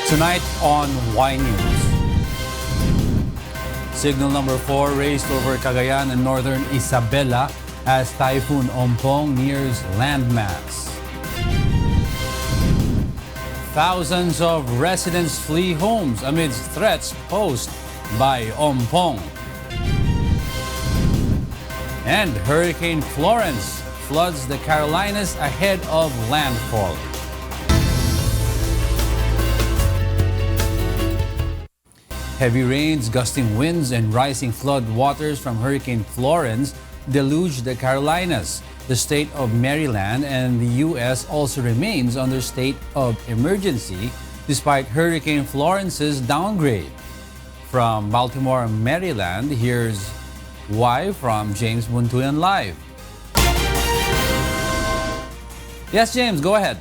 Tonight on Y News. Signal number 4 raised over Cagayan and northern Isabela as Typhoon Ompong nears landmass. Thousands of residents flee homes amidst threats posed by Ompong. And Hurricane Florence floods the Carolinas ahead of landfall. Heavy rains, gusting winds, and rising flood waters from Hurricane Florence deluged the Carolinas. The state of Maryland and the U.S. also remains under state of emergency despite Hurricane Florence's downgrade. From Baltimore, Maryland, here's why from James Buntuyan Live. Yes, James, go ahead.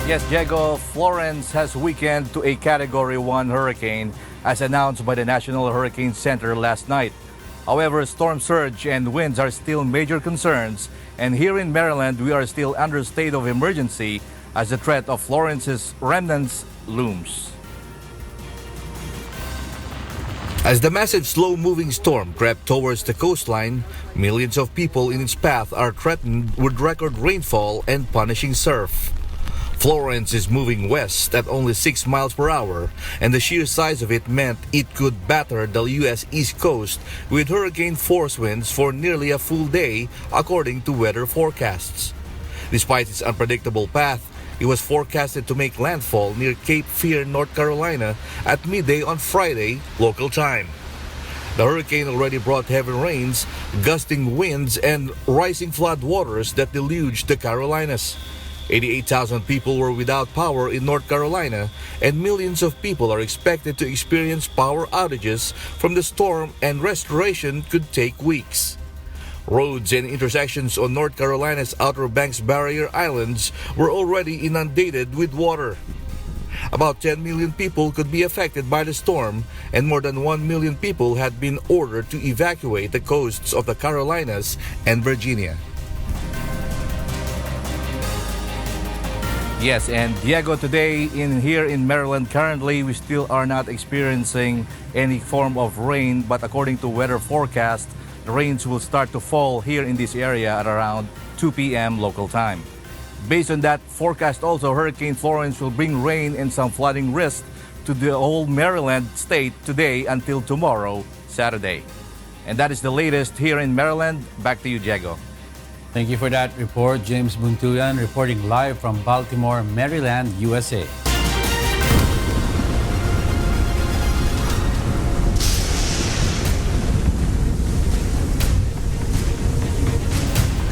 Yes, Diego, Florence has weakened to a Category 1 hurricane as announced by the National Hurricane Center last night. However, storm surge and winds are still major concerns, and here in Maryland, we are still under state of emergency as the threat of Florence's remnants looms. As the massive slow-moving storm crept towards the coastline, millions of people in its path are threatened with record rainfall and punishing surf. Florence is moving west at only 6 miles per hour, and the sheer size of it meant it could batter the U.S. East Coast with hurricane force winds for nearly a full day, according to weather forecasts. Despite its unpredictable path, it was forecasted to make landfall near Cape Fear, North Carolina at midday on Friday, local time. The hurricane already brought heavy rains, gusting winds, and rising flood waters that deluged the Carolinas. 88,000 people were without power in North Carolina, and millions of people are expected to experience power outages from the storm, and restoration could take weeks. Roads and intersections on North Carolina's Outer Banks barrier islands were already inundated with water. About 10 million people could be affected by the storm, and more than 1 million people had been ordered to evacuate the coasts of the Carolinas and Virginia. Yes, and Diego, today here in Maryland, currently we still are not experiencing any form of rain, but according to weather forecast, the rains will start to fall here in this area at around 2 p.m. local time. Based on that forecast also, Hurricane Florence will bring rain and some flooding risk to the whole Maryland state today until tomorrow, Saturday. And that is the latest here in Maryland. Back to you, Diego. Thank you for that report, James Buntuyan, reporting live from Baltimore, Maryland, USA.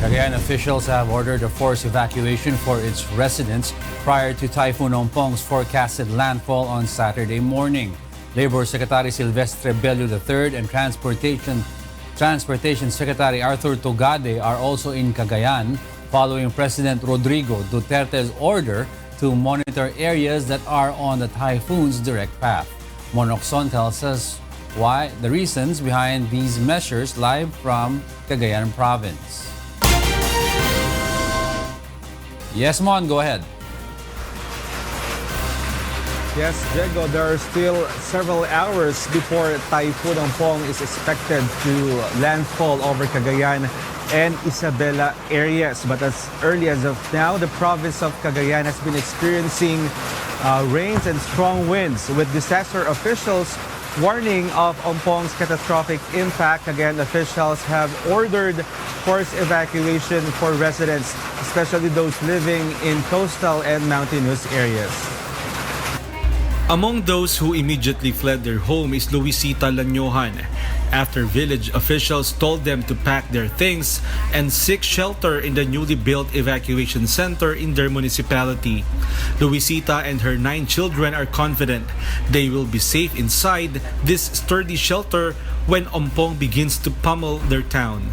Cagayan officials have ordered a forced evacuation for its residents prior to Typhoon Ompong's forecasted landfall on Saturday morning. Labor Secretary Silvestre Bello III and Transportation Secretary Arthur Togade are also in Cagayan following President Rodrigo Duterte's order to monitor areas that are on the typhoon's direct path. Monokson tells us why the reasons behind these measures live from Cagayan province. Yes, Mon, go ahead. Yes, Diego, there are still several hours before Typhoon Ompong is expected to landfall over Cagayan and Isabela areas. But as early as of now, the province of Cagayan has been experiencing rains and strong winds, with disaster officials warning of Ompong's catastrophic impact. Again, officials have ordered forced evacuation for residents, especially those living in coastal and mountainous areas. Among those who immediately fled their home is Luisita Lanyohan, after village officials told them to pack their things and seek shelter in the newly built evacuation center in their municipality. Luisita and her 9 children are confident they will be safe inside this sturdy shelter when Ompong begins to pummel their town.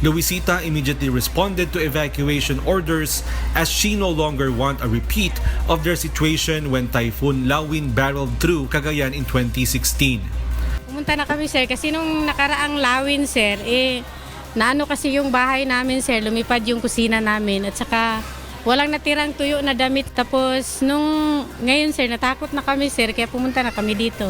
Luisita immediately responded to evacuation orders as she no longer wants a repeat of their situation when Typhoon Lawin barreled through Cagayan in 2016. Pumunta na kami, sir, kasi nung nakaraang Lawin, sir, naano kasi yung bahay namin, sir, lumipad yung kusina namin at saka Walang natirang tuyo na damit. Tapos ngayon sir, natakot na kami sir, kaya pumunta na kami dito.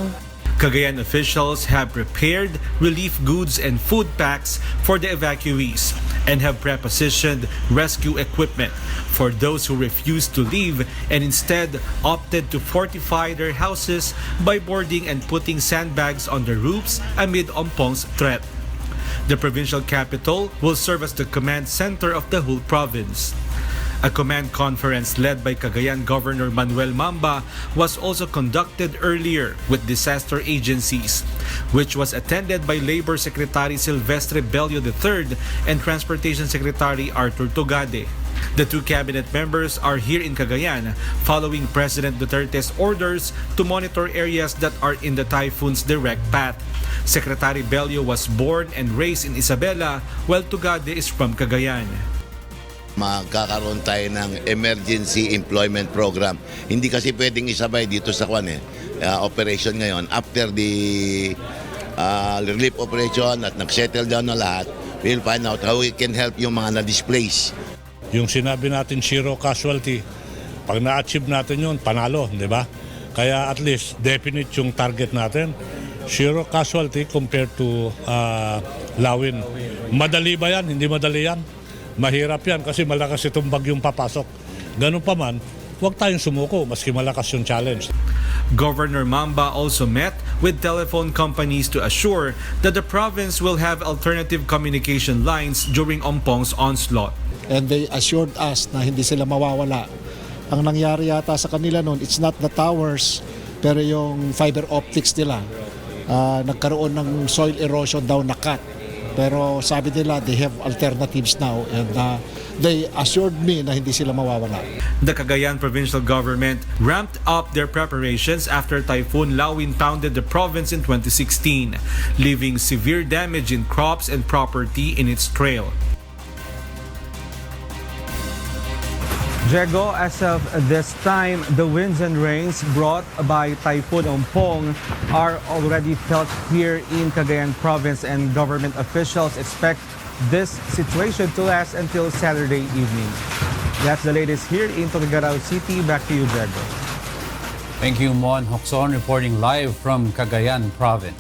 Cagayan officials have prepared relief goods and food packs for the evacuees and have prepositioned rescue equipment for those who refuse to leave and instead opted to fortify their houses by boarding and putting sandbags on the roofs amid Ompong's threat. The provincial capital will serve as the command center of the whole province. A command conference led by Cagayan Governor Manuel Mamba was also conducted earlier with disaster agencies, which was attended by Labor Secretary Silvestre Bello III and Transportation Secretary Arthur Togade. The two cabinet members are here in Cagayan following President Duterte's orders to monitor areas that are in the typhoon's direct path. Secretary Bello was born and raised in Isabela, while Togade is from Cagayan. Magkakaroon tayo ng emergency employment program. Hindi kasi pwedeng isabay dito sa operation ngayon. After the relief operation at nag-settle down na lahat, we'll find out how we can help yung mga na-displace. Yung sinabi natin zero casualty, pag na-achieve natin yun, panalo, di ba? Kaya at least definite yung target natin. Zero casualty compared to lawin. Madali ba yan? Hindi madali yan. Mahirap yan kasi malakas itong bagyong papasok. Ganun pa man, huwag tayong sumuko maski malakas yung challenge. Governor Mamba also met with telephone companies to assure that the province will have alternative communication lines during Ompong's onslaught. And they assured us na hindi sila mawawala. Ang nangyari yata sa kanila noon, it's not the towers, pero yung fiber optics nila. Nagkaroon ng soil erosion daw na cut. Pero sabi nila, they have alternatives now and they assured me na hindi sila mawawala. The Cagayan provincial government ramped up their preparations after Typhoon Lawin pounded the province in 2016, leaving severe damage in crops and property in its trail. Diego, as of this time, the winds and rains brought by Typhoon Ompong are already felt here in Cagayan Province, and government officials expect this situation to last until Saturday evening. That's the latest here in Tuguegarao City. Back to you, Diego. Thank you, Mon Hokson, reporting live from Cagayan Province.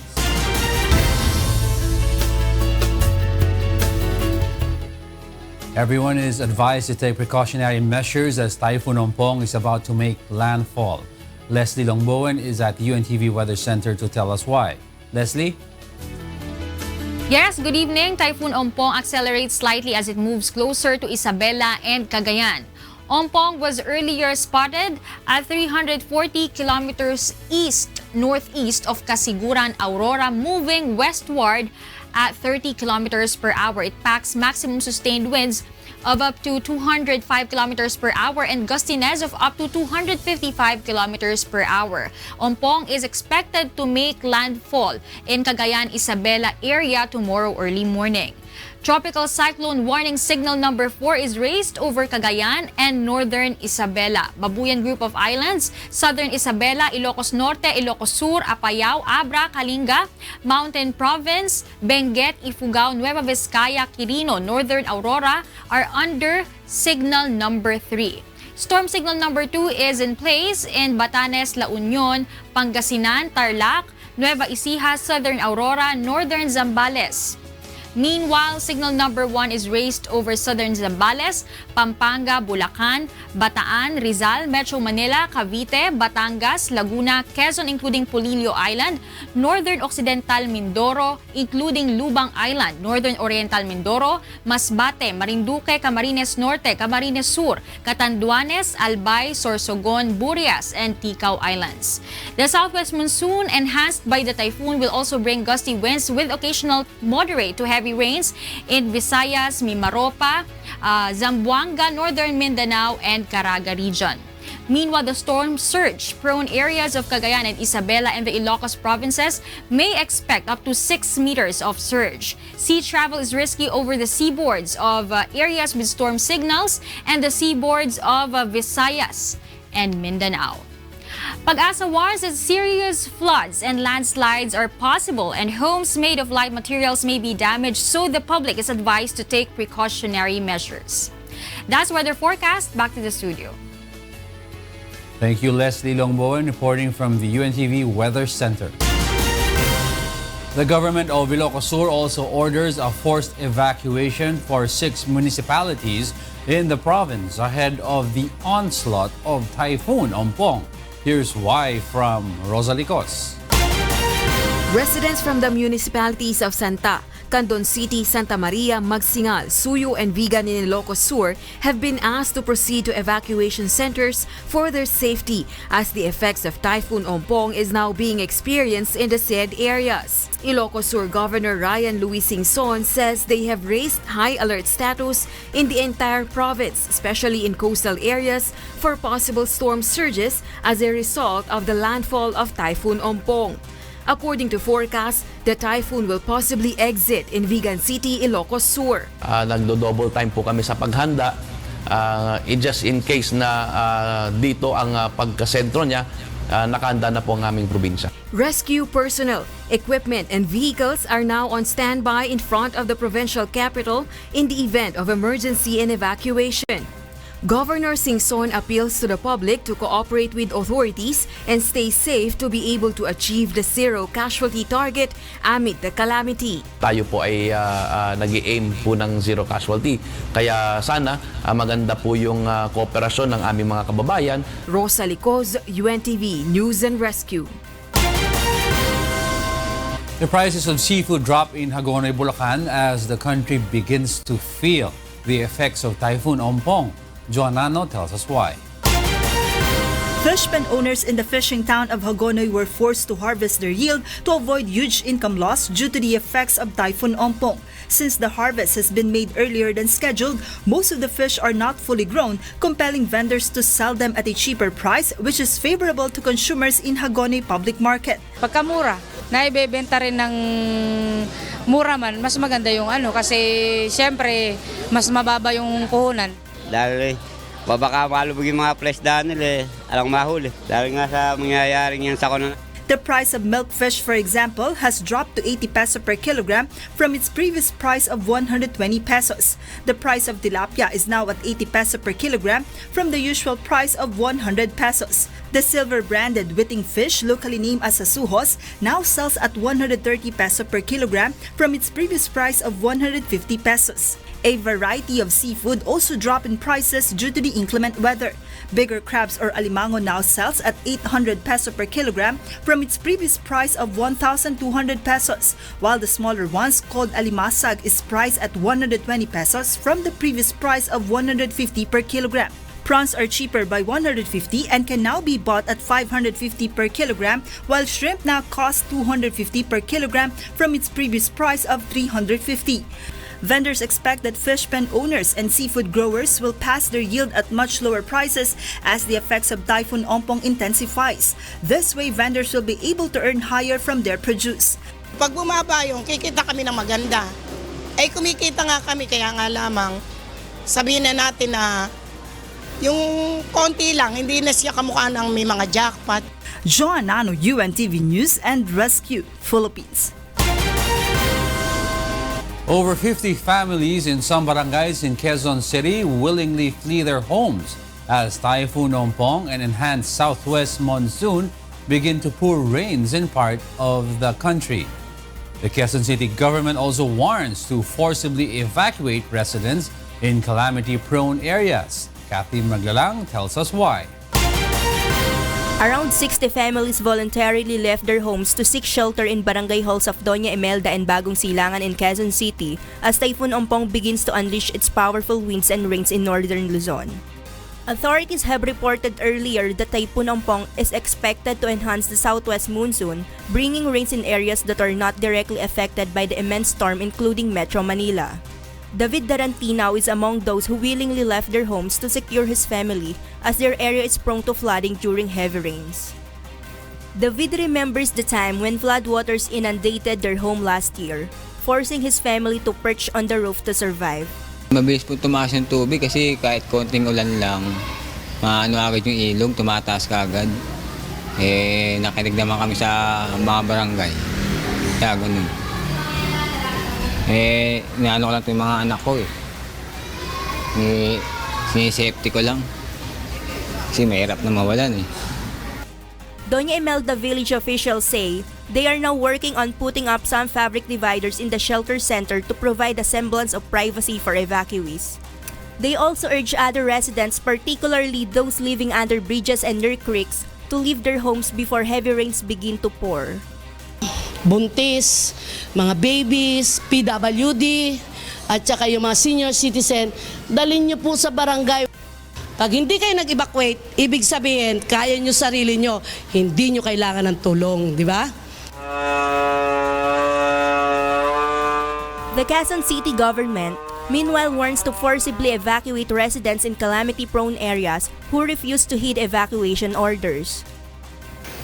Everyone is advised to take precautionary measures as Typhoon Ompong is about to make landfall. Leslie Longbowen is at the UNTV Weather Center to tell us why. Leslie? Yes, good evening. Typhoon Ompong accelerates slightly as it moves closer to Isabela and Cagayan. Ompong was earlier spotted at 340 kilometers east-northeast of Casiguran, Aurora, moving westward at 30 kilometers per hour. It packs maximum sustained winds of up to 205 kilometers per hour and gustiness of up to 255 kilometers per hour. Ompong is expected to make landfall in Cagayan, Isabela area tomorrow early morning. Tropical cyclone warning signal number 4 is raised over Cagayan and northern Isabela. Babuyan group of islands, southern Isabela, Ilocos Norte, Ilocos Sur, Apayao, Abra, Kalinga, Mountain Province, Benguet, Ifugao, Nueva Vizcaya, Quirino, Northern Aurora are under signal number 3. Storm signal number 2 is in place in Batanes, La Union, Pangasinan, Tarlac, Nueva Ecija, Southern Aurora, Northern Zambales. Meanwhile, signal number 1 is raised over southern Zambales, Pampanga, Bulacan, Bataan, Rizal, Metro Manila, Cavite, Batangas, Laguna, Quezon including Polillo Island, Northern Occidental Mindoro including Lubang Island, Northern Oriental Mindoro, Masbate, Marinduque, Camarines Norte, Camarines Sur, Catanduanes, Albay, Sorsogon, Burias, and Ticao Islands. The southwest monsoon enhanced by the typhoon will also bring gusty winds with occasional moderate to heavy rains in Visayas, Mimaropa, Zamboanga, Northern Mindanao, and Caraga region. Meanwhile, the storm surge-prone areas of Cagayan and Isabela and the Ilocos provinces may expect up to 6 meters of surge. Sea travel is risky over the seaboards of areas with storm signals and the seaboards of Visayas and Mindanao. Pag-asa warns that serious floods and landslides are possible and homes made of light materials may be damaged, so the public is advised to take precautionary measures. That's weather forecast. Back to the studio. Thank you, Leslie Longbowen, reporting from the UNTV Weather Center. The government of Ilocos Sur also orders a forced evacuation for 6 municipalities in the province ahead of the onslaught of Typhoon Ompong. Here's why from Rosalicos. Residents from the municipalities of Santa, Candon City, Santa Maria, Magsingal, Suyo, and Vigan in Ilocos Sur have been asked to proceed to evacuation centers for their safety as the effects of Typhoon Ompong is now being experienced in the said areas. Ilocos Sur Governor Ryan Luis Singson says they have raised high alert status in the entire province, especially in coastal areas, for possible storm surges as a result of the landfall of Typhoon Ompong. According to forecasts, the typhoon will possibly exit in Vigan City, Ilocos Sur. Nagdo-double time po kami sa paghanda. Just in case na dito ang pagkasentro niya, nakahanda na po ang aming probinsya. Rescue personnel, equipment, and vehicles are now on standby in front of the provincial capital in the event of emergency and evacuation. Governor Singson appeals to the public to cooperate with authorities and stay safe to be able to achieve the zero casualty target amid the calamity. Tayo po ay nag-i-aim po ng zero casualty. Kaya sana maganda po yung kooperasyon ng aming mga kababayan. Rosalicos, UNTV News and Rescue. The prices of seafood drop in Hagonoy, Bulacan as the country begins to feel the effects of Typhoon Ompong. Joanano tells us why. Fish pen owners in the fishing town of Hagonoy were forced to harvest their yield to avoid huge income loss due to the effects of Typhoon Ompong. Since the harvest has been made earlier than scheduled, most of the fish are not fully grown, compelling vendors to sell them at a cheaper price, which is favorable to consumers in Hagonoy public market. Pagkamura, naibebenta rin ng mura man, mas maganda yung kasi siyempre mas mababa yung puhunan. Dahil baka malubog yung mga presdahan nila alang mahuli. Dahil nga sa mangyayaring yan sa kono. The price of milk fish, for example, has dropped to 80 peso per kilogram from its previous price of 120 pesos. The price of tilapia is now at 80 peso per kilogram from the usual price of 100 pesos. The silver-branded whiting fish, locally named as sasuhos, now sells at 130 peso per kilogram from its previous price of 150 pesos. A variety of seafood also dropped in prices due to the inclement weather. Bigger crabs or alimango now sells at 800 peso per kilogram from its previous price of 1,200 pesos, while the smaller ones called alimasag is priced at 120 pesos from the previous price of 150 per kilogram. Prawns are cheaper by 150 and can now be bought at 550 per kilogram, while shrimp now costs 250 per kilogram from its previous price of 350. Vendors expect that fish pen owners and seafood growers will pass their yield at much lower prices as the effects of Typhoon Ompong intensifies. This way, vendors will be able to earn higher from their produce. Pag bumaba yung, kikita kami ng maganda. Ay kumikita nga kami, kaya nga lamang sabihin na natin na yung konti lang, hindi na siya kamukha ng may mga jackpot. Joanano, UNTV News and Rescue, Philippines. Over 50 families in some barangays in Quezon City willingly flee their homes as Typhoon Ompong and enhanced southwest monsoon begin to pour rains in part of the country. The Quezon City government also warns to forcibly evacuate residents in calamity-prone areas. Kathy Maglalang tells us why. Around 60 families voluntarily left their homes to seek shelter in barangay halls of Doña Imelda and Bagong Silangan in Quezon City as Typhoon Ompong begins to unleash its powerful winds and rains in Northern Luzon. Authorities have reported earlier that Typhoon Ompong is expected to enhance the southwest monsoon, bringing rains in areas that are not directly affected by the immense storm, including Metro Manila. David Darantinao is among those who willingly left their homes to secure his family as their area is prone to flooding during heavy rains. David remembers the time when floodwaters inundated their home last year, forcing his family to perch on the roof to survive. Mabilis po tumaas yung tubig kasi kahit konting ulan lang, maano agad yung ilog, tumataas kagad. Nakinig naman kami sa mga barangay. Kaya ganun. Niano ko lang ito yung mga anak ko . Sinisafety ko lang. Kasi mahirap na mawalan eh. Doña Imelda village officials say they are now working on putting up some fabric dividers in the shelter center to provide a semblance of privacy for evacuees. They also urge other residents, particularly those living under bridges and near creeks, to leave their homes before heavy rains begin to pour. Buntis, mga babies, PWD, at saka yung mga senior citizen, dalhin nyo po sa barangay. Pag hindi kayo nag-evacuate, ibig sabihin, kaya nyo sarili nyo, hindi nyo kailangan ng tulong, di ba? The Quezon City government, meanwhile, warns to forcibly evacuate residents in calamity-prone areas who refuse to heed evacuation orders.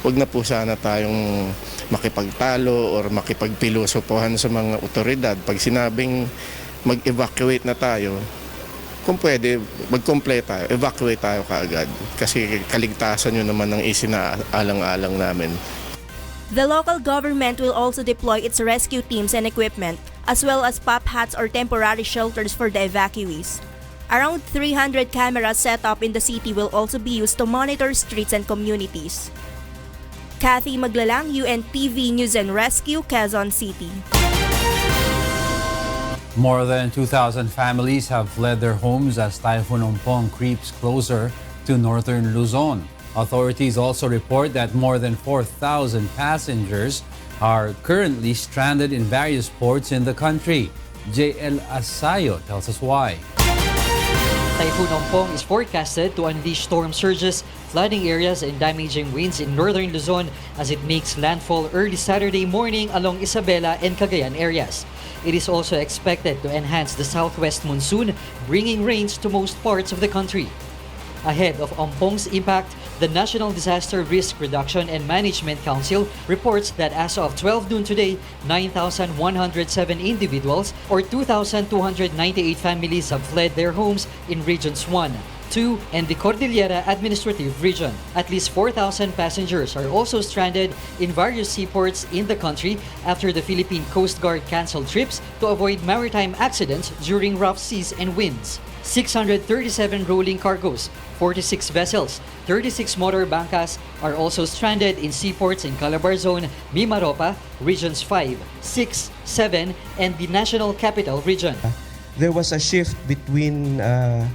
Huwag na po sana tayong makipagtalo or makipagpilosopohan sa mga otoridad. Pag sinabing mag-evacuate na tayo, kung pwede, mag-comply tayo, evacuate tayo kaagad. Kasi kaligtasan yun naman ang isinaalang-alang namin. The local government will also deploy its rescue teams and equipment, as well as pop huts or temporary shelters for the evacuees. Around 300 cameras set up in the city will also be used to monitor streets and communities. Kathy Maglalang, UNTV News and Rescue, Quezon City. More than 2,000 families have fled their homes as Typhoon Ompong creeps closer to Northern Luzon. Authorities also report that more than 4,000 passengers are currently stranded in various ports in the country. JL Asayo tells us why. Typhoon Ompong is forecasted to unleash storm surges, flooding areas, and damaging winds in northern Luzon as it makes landfall early Saturday morning along Isabela and Cagayan areas. It is also expected to enhance the southwest monsoon, bringing rains to most parts of the country. Ahead of Ompong's impact, the National Disaster Risk Reduction and Management Council reports that as of 12 noon today, 9,107 individuals or 2,298 families have fled their homes in Regions 1, 2, and the Cordillera Administrative Region. At least 4,000 passengers are also stranded in various seaports in the country after the Philippine Coast Guard canceled trips to avoid maritime accidents during rough seas and winds. 637 rolling cargos, 46 vessels, 36 motor bangkas are also stranded in seaports in Calabar Zone, Mimaropa, Regions 5, 6, 7, and the National Capital Region. There was a shift between the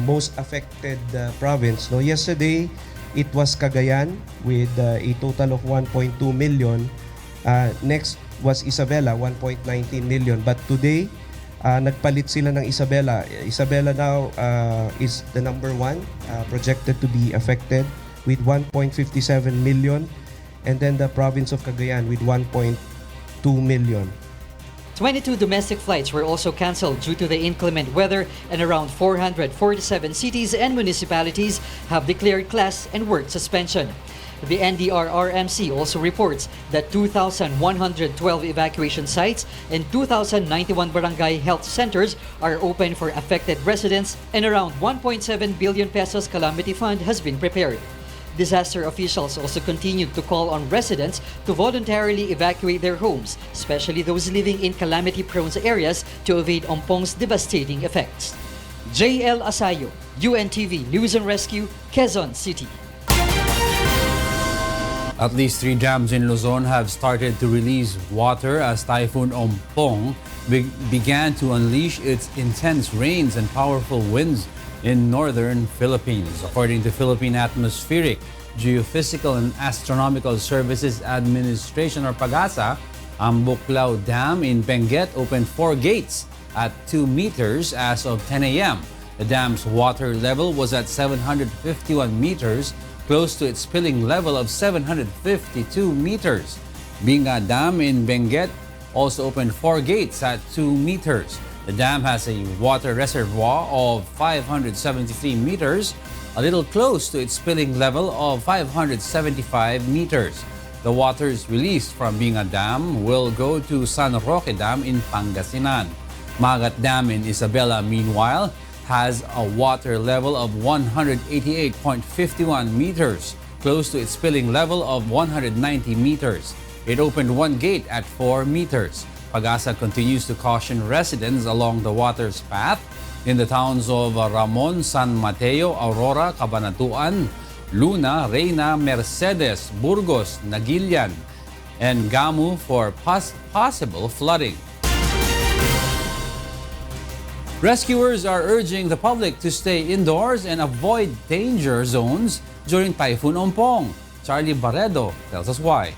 most affected province. No, yesterday, it was Cagayan with a total of 1.2 million. Next was Isabela, 1.19 million. But today, nagpalit sila ng Isabela. Isabela now is the number one, projected to be affected with 1.57 million. And then the province of Cagayan with 1.2 million. 22 domestic flights were also canceled due to the inclement weather, and around 447 cities and municipalities have declared class and work suspension. The NDRRMC also reports that 2,112 evacuation sites and 2,091 barangay health centers are open for affected residents, and around 1.7 billion pesos calamity fund has been prepared. Disaster officials also continued to call on residents to voluntarily evacuate their homes, especially those living in calamity-prone areas, to evade Ompong's devastating effects. JL Asayo, UNTV News and Rescue, Quezon City. At least 3 dams in Luzon have started to release water as Typhoon Ompong began to unleash its intense rains and powerful winds in northern Philippines. According to Philippine Atmospheric, Geophysical and Astronomical Services Administration or PAGASA, ang Buklao Dam in Benguet opened 4 gates at 2 meters as of 10 a.m. The dam's water level was at 751 meters, close to its spilling level of 752 meters. Binga Dam in Benguet also opened 4 gates at 2 meters. The dam has a water reservoir of 573 meters, a little close to its spilling level of 575 meters. The waters released from Binga Dam will go to San Roque Dam in Pangasinan. Magat Dam in Isabela, meanwhile, has a water level of 188.51 meters, close to its spilling level of 190 meters. It opened 1 gate at 4 meters. PAGASA continues to caution residents along the water's path in the towns of Ramon, San Mateo, Aurora, Cabanatuan, Luna, Rheena, Mercedes, Burgos, Naguilian, and Gamu for possible flooding. Rescuers are urging the public to stay indoors and avoid danger zones during Typhoon Ompong. Charlie Barredo tells us why.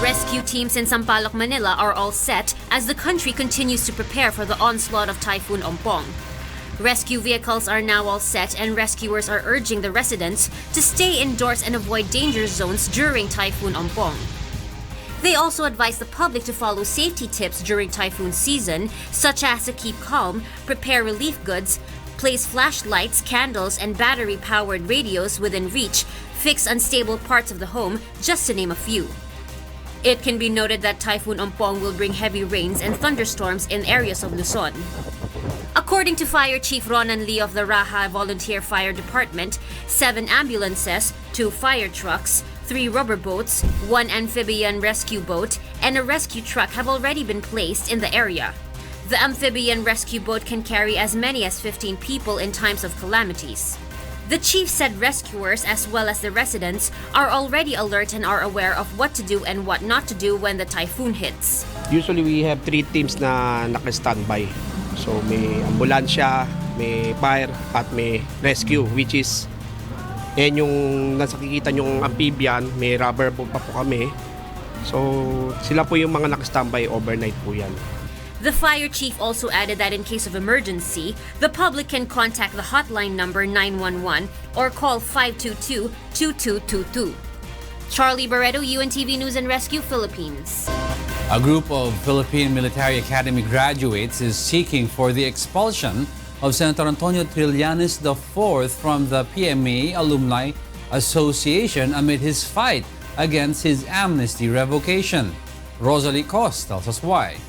Rescue teams in Sampaloc, Manila are all set as the country continues to prepare for the onslaught of Typhoon Ompong. Rescue vehicles are now all set and rescuers are urging the residents to stay indoors and avoid danger zones during Typhoon Ompong. They also advise the public to follow safety tips during typhoon season, such as to keep calm, prepare relief goods, place flashlights, candles, and battery-powered radios within reach, fix unstable parts of the home, just to name a few. It can be noted that Typhoon Ompong will bring heavy rains and thunderstorms in areas of Luzon. According to Fire Chief Ronan Lee of the Raha Volunteer Fire Department, 7 ambulances, 2 fire trucks, 3 rubber boats, 1 amphibian rescue boat, and a rescue truck have already been placed in the area. The amphibian rescue boat can carry as many as 15 people in times of calamities. The chief said rescuers as well as the residents are already alert and are aware of what to do and what not to do when the typhoon hits. Usually we have 3 teams na naka-standby. So may ambulansya, may fire at may rescue, which is yung nakikita yung amphibian, may rubber boat pa po kami. So sila po yung mga naka-standby overnight po yan. The fire chief also added that in case of emergency, the public can contact the hotline number 911 or call 522-2222. Charlie Barredo, UNTV News and Rescue, Philippines. A group of Philippine Military Academy graduates is seeking for the expulsion of Senator Antonio Trillanes IV from the PMA Alumni Association amid his fight against his amnesty revocation. Rosalie Cos tells us why.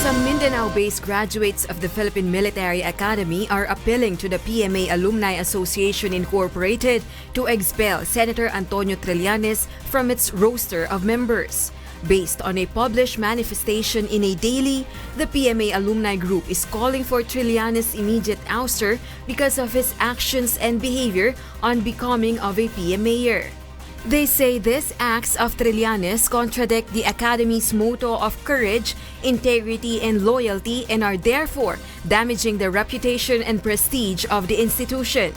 Some Mindanao-based graduates of the Philippine Military Academy are appealing to the PMA Alumni Association Incorporated to expel Senator Antonio Trillanes from its roster of members. Based on a published manifestation in a daily, the PMA Alumni Group is calling for Trillanes' immediate ouster because of his actions and behavior on becoming of a PMAer. They say these acts of Trillanes contradict the Academy's motto of courage, integrity, and loyalty and are therefore damaging the reputation and prestige of the institution.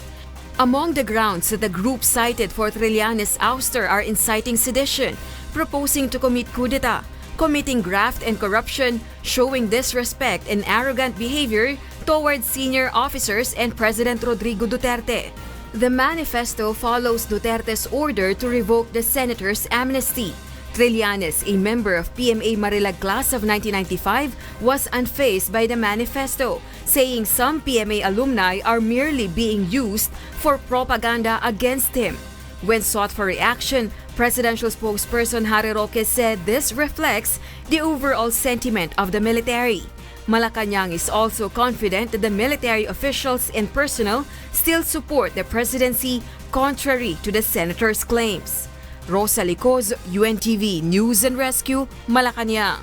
Among the grounds that the group cited for Trillanes' ouster are inciting sedition, proposing to commit coup d'etat, committing graft and corruption, showing disrespect and arrogant behavior towards senior officers and President Rodrigo Duterte. The manifesto follows Duterte's order to revoke the senator's amnesty. Trillanes, a member of PMA Marilag class of 1995, was unfazed by the manifesto, saying some PMA alumni are merely being used for propaganda against him. When sought for reaction, presidential spokesperson Harry Roque said this reflects the overall sentiment of the military. Malacanang is also confident that the military officials and personnel still support the presidency contrary to the senator's claims. Rosalie Cos, UNTV News and Rescue, Malacanang.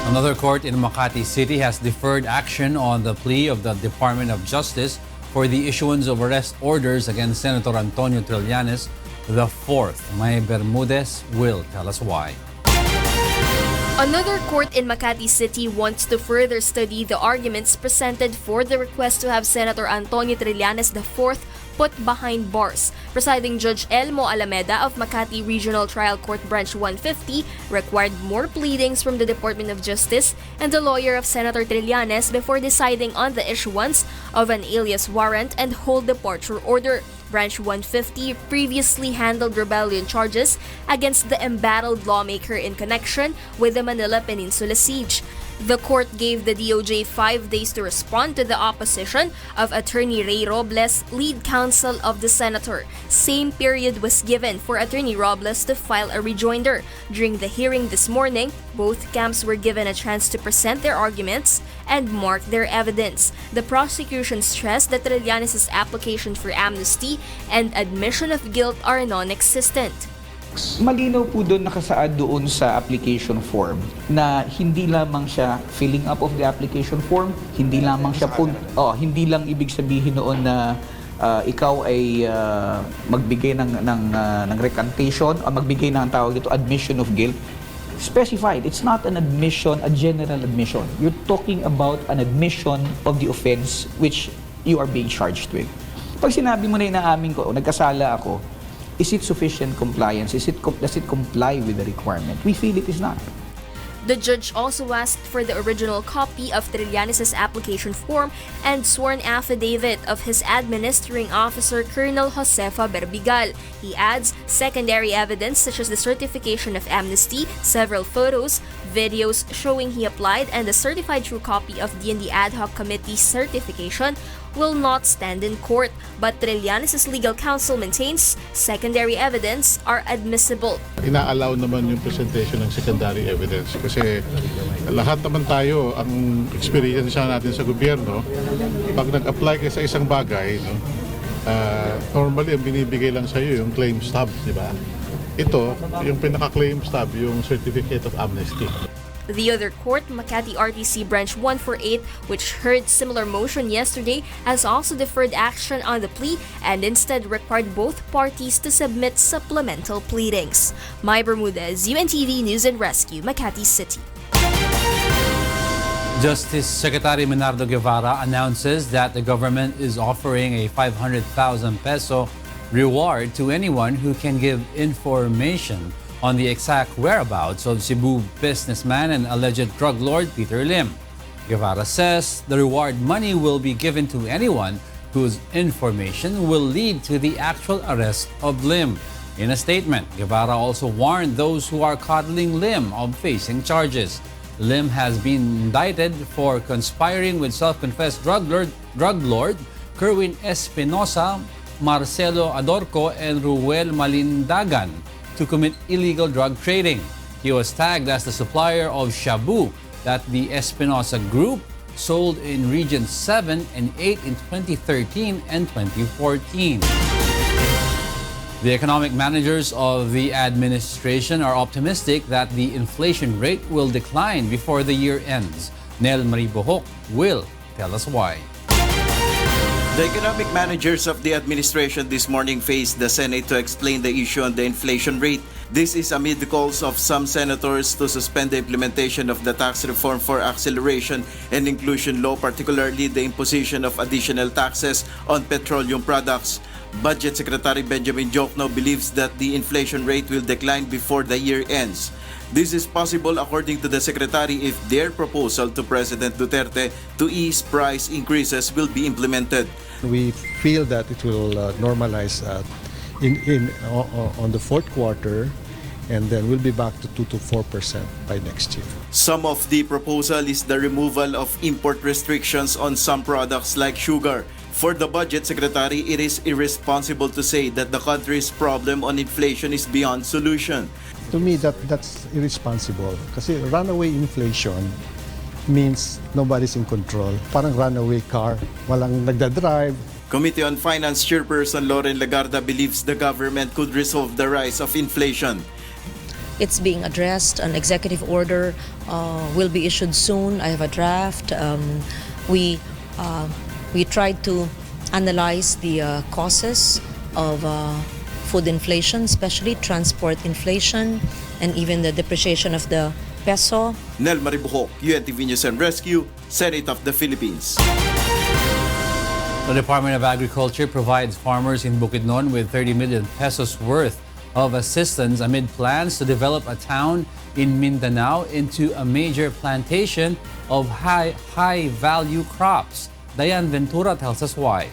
Another court in Makati City has deferred action on the plea of the Department of Justice for the issuance of arrest orders against Senator Antonio Trillanes IV. May Bermudez will tell us why. Another court in Makati City wants to further study the arguments presented for the request to have Senator Antonio Trillanes IV put behind bars. Presiding Judge Elmo Alameda of Makati Regional Trial Court Branch 150 required more pleadings from the Department of Justice and the lawyer of Senator Trillanes before deciding on the issuance of an alias warrant and hold departure order. Branch 150 previously handled rebellion charges against the embattled lawmaker in connection with the Manila Peninsula siege. The court gave the DOJ 5 days to respond to the opposition of Attorney Ray Robles, lead counsel of the senator. Same period was given for Attorney Robles to file a rejoinder. During the hearing this morning, both camps were given a chance to present their arguments and mark their evidence. The prosecution stressed that Trillanes' application for amnesty and admission of guilt are non-existent. tax. Malinaw po doon, nakasaad doon sa application form na hindi lamang siya filling up of the application form, hindi lamang siya hindi lang ibig sabihin noon na ikaw ay magbigay ng recantation o magbigay ng tawag dito admission of guilt. Specified, it's not an admission, a general admission. You're talking about an admission of the offense which you are being charged with. Pag sinabi mo na inaamin ko o nagkasala ako, is it sufficient compliance? Does it comply with the requirement? We feel it is not. The judge also asked for the original copy of Trillanes' application form and sworn affidavit of his administering officer, Colonel Josefa Berbigal. He adds secondary evidence such as the certification of amnesty, several photos, videos showing he applied, and the certified true copy of DND Ad Hoc Committee's certification will not stand in court, but Trillanes' legal counsel maintains secondary evidence are admissible. Ina-allow naman yung presentation ng secondary evidence kasi lahat naman tayo, ang experience natin sa gobyerno, pag nag-apply ka sa isang bagay, normally ang binibigay lang sa iyo yung claim stub, di ba? Ito, yung pinaka-claim stub, yung certificate of amnesty. The other court, Makati RTC Branch 148, which heard similar motion yesterday, has also deferred action on the plea and instead required both parties to submit supplemental pleadings. Mai Bermudez, UNTV News and Rescue, Makati City. Justice Secretary Menardo Guevara announces that the government is offering a 500,000 peso reward to anyone who can give information on the exact whereabouts of Cebu businessman and alleged drug lord Peter Lim. Guevara says the reward money will be given to anyone whose information will lead to the actual arrest of Lim. In a statement, Guevara also warned those who are coddling Lim of facing charges. Lim has been indicted for conspiring with self-confessed drug lord Kerwin Espinosa, Marcelo Adorco, and Ruel Malindagan to commit illegal drug trading. He was tagged as the supplier of shabu that the Espinosa Group sold in Region 7 and 8 in 2013 and 2014. The economic managers of the administration are optimistic that the inflation rate will decline before the year ends. Nel Marie Bohok will tell us why. The economic managers of the administration this morning faced the Senate to explain the issue on the inflation rate. This is amid the calls of some senators to suspend the implementation of the tax reform for acceleration and inclusion law, particularly the imposition of additional taxes on petroleum products. Budget Secretary Benjamin Jokno believes that the inflation rate will decline before the year ends. This is possible, according to the Secretary, if their proposal to President Duterte to ease price increases will be implemented. We feel that it will normalize on the fourth quarter, and then we'll be back to 2 to 4% by next year. Some of the proposal is the removal of import restrictions on some products like sugar. For the Budget Secretary, it is irresponsible to say that the country's problem on inflation is beyond solution. To me, that's irresponsible kasi runaway inflation means nobody's in control. Parang runaway car, walang nagdadrive. Committee on Finance Chairperson Loren Legarda believes the government could resolve the rise of inflation. It's being addressed. An executive order will be issued soon. I have a draft. We tried to analyze the causes of food inflation, especially transport inflation, and even the depreciation of the peso. Nel Maribuhok, UNTV News and Rescue, Senate of the Philippines. The Department of Agriculture provides farmers in Bukidnon with 30 million pesos worth of assistance amid plans to develop a town in Mindanao into a major plantation of high-value crops. Diane Ventura tells us why.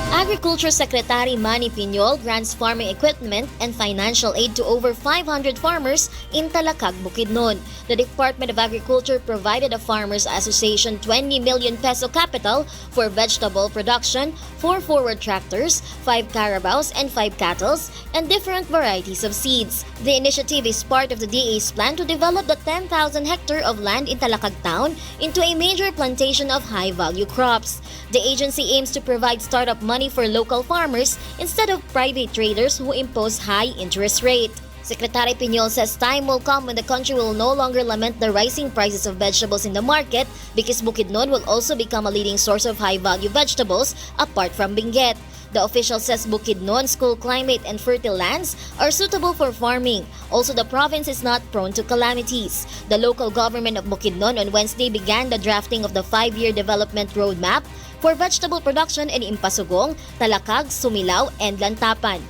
Agriculture Secretary Manny Piñol grants farming equipment and financial aid to over 500 farmers in Talakag, Bukidnon. The Department of Agriculture provided the Farmers Association 20 million peso capital for vegetable production, 4 forward tractors, 5 carabaos and 5 cattle, and different varieties of seeds. The initiative is part of the DA's plan to develop the 10,000 hectare of land in Talakag town into a major plantation of high-value crops. The agency aims to provide startup money money for local farmers instead of private traders who impose high interest rate. Secretary Piñol says time will come when the country will no longer lament the rising prices of vegetables in the market because Bukidnon will also become a leading source of high-value vegetables apart from Benguet. The official says Bukidnon's cool climate and fertile lands are suitable for farming. Also, the province is not prone to calamities. The local government of Bukidnon on Wednesday began the drafting of the 5-year development roadmap for vegetable production in Impasugong, Talakag, Sumilao, and Lantapan.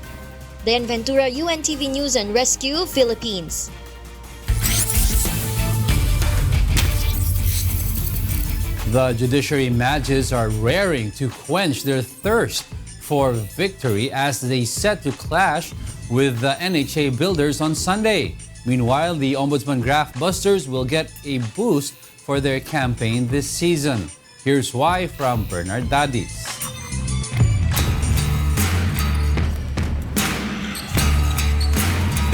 Dayan Ventura, UNTV News and Rescue, Philippines. The judiciary matches are raring to quench their thirst for victory as they set to clash with the NHA builders on Sunday. Meanwhile, the Ombudsman Graft Busters will get a boost for their campaign this season. Here's why from Bernard Dadis.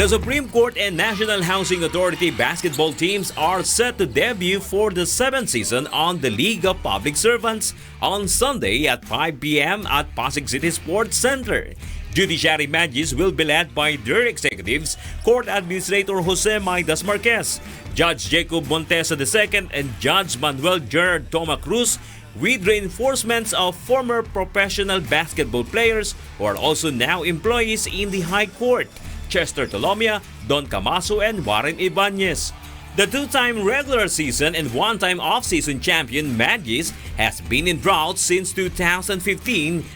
The Supreme Court and National Housing Authority basketball teams are set to debut for the 7th season on the League of Public Servants on Sunday at 5 p.m. at Pasig City Sports Center. Judiciary matches will be led by their executives, Court Administrator Jose Maidas Marquez, Judge Jacob Montesa II, and Judge Manuel Gerard Toma Cruz, with reinforcements of former professional basketball players who are also now employees in the High Court, Chester Tolomia, Don Camaso, and Warren Ibanez. The two-time regular season and one-time off-season champion Magis has been in drought since 2015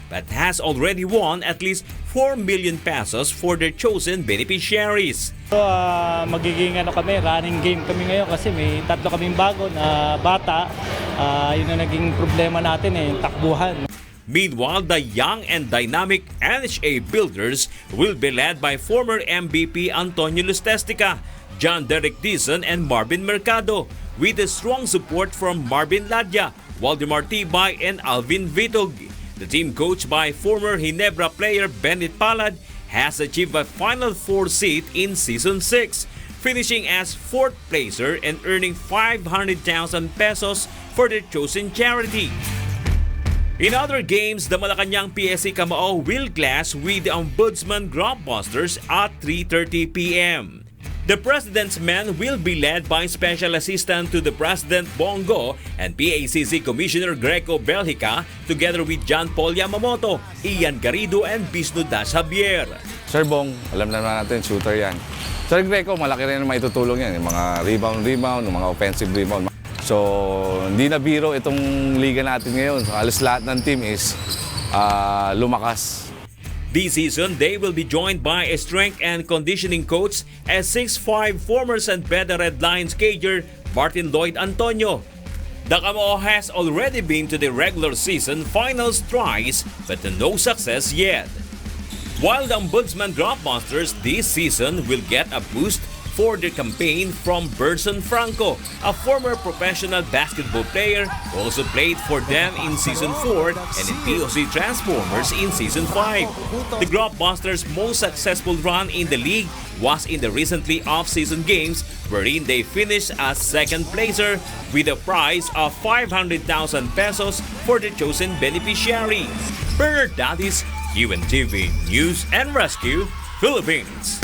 but has already won at least 4 million pesos for their chosen beneficiaries. So, magiging running game kami ngayon kasi may tatlo kaming bago na bata. Yun ang naging problema natin takbuhan. Meanwhile, the young and dynamic NHA builders will be led by former MVP Antonio Lustestica, John Derek Dizon, and Marvin Mercado, with a strong support from Marvin Ladya, Waldemar Tibay, and Alvin Vitog. The team coached by former Ginebra player Bennett Palad has achieved a Final Four seat in Season 6, finishing as 4th placer and earning 500,000 pesos for their chosen charity. In other games, the Malacanang PSC Camao will clash with the Ombudsman Graft Busters at 3:30 p.m. The President's Men will be led by Special Assistant to the President Bongo and PACC Commissioner Greco Belhica together with John Paul Yamamoto, Ian Garrido, and Bisnu Das Javier. Sir Bong, alam na natin, shooter yan. Sir Greco, malaki rin na maitutulong yan. Yung mga rebound, yung mga offensive rebound. So, hindi na biro itong liga natin ngayon. Halos lahat ng team is lumakas. This season, they will be joined by a strength and conditioning coach as 6'5" former San Beda Red Lions cager Martin Lloyd Antonio. The Camao has already been to the regular season finals twice but no success yet. While the Ombudsman Graft Busters this season will get a boost for their campaign from Berson Franco, a former professional basketball player who also played for them in Season 4 and in POC Transformers in Season 5. The Graft Busters' most successful run in the league was in the recently off-season games wherein they finished as 2nd placer with a prize of 500,000 pesos for their chosen beneficiary. Bernard Dadis, UNTV News and Rescue, Philippines.